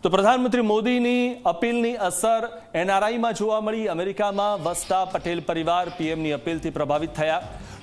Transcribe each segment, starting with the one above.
તો પ્રધાનમંત્રી મોદીની અપીલની અસર એનઆરઆઈમાં જોવા મળી। અમેરિકામાં વસતા પટેલ પરિવાર પીએમની અપીલથી પ્રભાવિત થયા।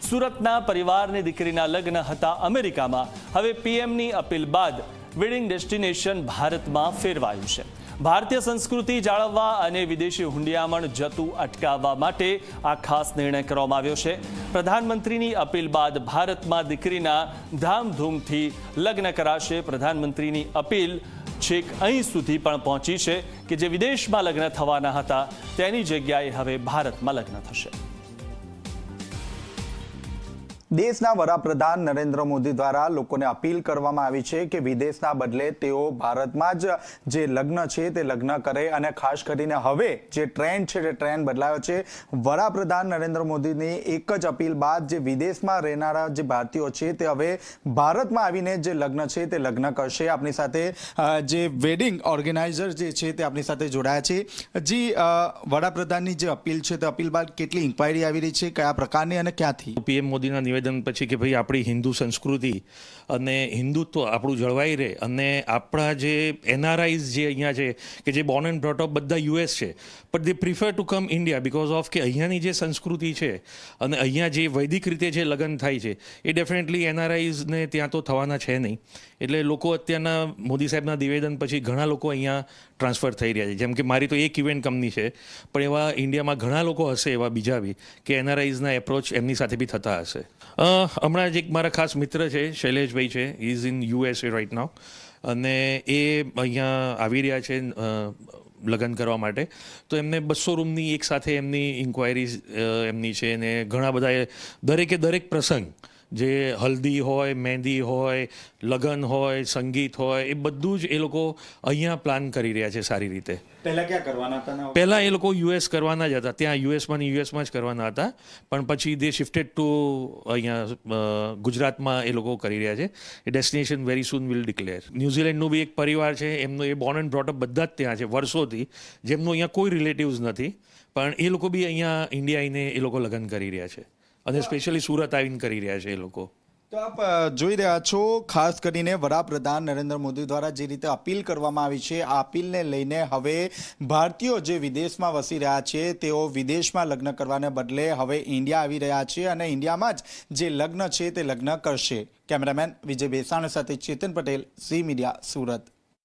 સુરતના પરિવારની દીકરીના લગ્ન હતા અમેરિકામાં। હવે પીએમની અપીલ બાદ વેડિંગ ડેસ્ટિનેશન ભારતમાં ફેરવાયું છે। ભારતીય સંસ્કૃતિ જાળવવા અને વિદેશી હુંડિયામણ જતું અટકાવવા માટે આ ખાસ નિર્ણય કરવામાં આવ્યો છે। પ્રધાનમંત્રીની અપીલ બાદ ભારતમાં દીકરીના ધામધૂમથી લગ્ન કરાશે। પ્રધાનમંત્રીની અપીલ છેક અહીં સુધી પણ પહોંચી છે કે જે વિદેશમાં લગ્ન થવાના હતા તેની જગ્યાએ હવે ભારતમાં લગ્ન થશે। દેશના વડાપ્રધાન નરેન્દ્ર મોદી દ્વારા લોકોને અપીલ કરવામાં આવી છે કે વિદેશના બદલે તેઓ ભારતમાં જ જે લગ્ન છે તે લગ્ન કરે અને ખાસ કરીને હવે જે ટ્રેન્ડ છે તે ટ્રેન્ડ બદલાયો છે। વડાપ્રધાન નરેન્દ્ર મોદીની એક જ અપીલ બાદ જે વિદેશમાં રહેનારા જે ભારતીયો છે તે હવે ભારતમાં આવીને જે લગ્ન છે તે લગ્ન કરશે। આપણી સાથે જે વેડિંગ ઓર્ગેનાઇઝર જે છે તે આપણી સાથે જોડાયા છે। જી વડાપ્રધાનની જે અપીલ છે તે અપીલ બાદ કેટલી ઇન્ક્વાયરી આવી રહી છે, કયા પ્રકારની અને ક્યાંથી? પીએમ મોદીના નિવેદન પછી કે ભાઈ આપણી હિન્દુ સંસ્કૃતિ અને હિન્દુત્વ આપણું જળવાઈ રહે અને આપણા જે એનઆરઆઈઝ જે અહીંયા છે કે જે બોર્ન એન્ડ બ્રોટ અપ બધા યુએસ છે but they prefer to come India because of કે અહીંયાની જે સંસ્કૃતિ છે અને અહીંયા જે વૈદિક રીતે જે લગ્ન થાય છે એ ડેફિનેટલી એનઆરઆઈઝને ત્યાં તો થવાના છે નહીં। એટલે લોકો અત્યારના મોદી સાહેબના નિવેદન પછી ઘણા લોકો અહીંયા ટ્રાન્સફર થઈ રહ્યા છે। જેમ કે મારી તો એક ઇવેન્ટ કંપની છે પણ એવા ઇન્ડિયામાં ઘણા લોકો હશે એવા બીજા બી કે એનઆરઆઈઝના એપ્રોચ એમની સાથે બી થતા હશે। હમણાં જ એક મારા ખાસ મિત્ર છે શૈલેષભાઈ છે, is in USA right now અને એ અહીંયા આવી રહ્યા છે લગ્ન કરવા માટે। તો એમને 200 રૂમની એક સાથે એમની ઇન્ક્વાયરીઝ એમની છે ને ઘણા બધા દરેક પ્રસંગ જે હલ્દી હોય, મહેંદી હોય, લગ્ન હોય, સંગીત હોય એ બધું જ એ લોકો અહીંયા પ્લાન કરી રહ્યા છે સારી રીતે। પહેલા ક્યાં કરવાના હતા? પહેલા એ લોકો યુએસ કરવાના જ હતા, ત્યાં યુએસમાં જ કરવાના હતા પણ પછી દે શિફ્ટેડ ટુ અહીંયા ગુજરાતમાં એ લોકો કરી રહ્યા છે। એ destination very soon will declare. ન્યૂઝીલેન્ડનું બી એક પરિવાર છે, એમનો એ બોર્ન એન્ડ બ્રોટ અપ બધા જ ત્યાં છે વર્ષોથી, જેમનું અહીંયા કોઈ રિલેટિવ્સ નથી પણ એ લોકો બી અહીંયા ઇન્ડિયા આવીને એ લોકો લગ્ન કરી રહ્યા છે અને સ્પેશિયલી સુરત આવીને કરી રહ્યા છે એ લોકો। તો આપ જોઈ રહ્યા છો ખાસ કરીને વડાપ્રધાન નરેન્દ્ર મોદી દ્વારા જે રીતે અપીલ કરવામાં આવી છે આ અપીલને લઈને હવે ભારતીયો જે વિદેશમાં વસી રહ્યા છે તેઓ વિદેશમાં લગ્ન કરવાને બદલે હવે ઇન્ડિયા આવી રહ્યા છે અને ઇન્ડિયામાં જ જે લગ્ન છે તે લગ્ન કરશે। કેમેરામેન વિજય બેસાણ સાથે ચેતન પટેલ, ઝી મીડિયા, સુરત।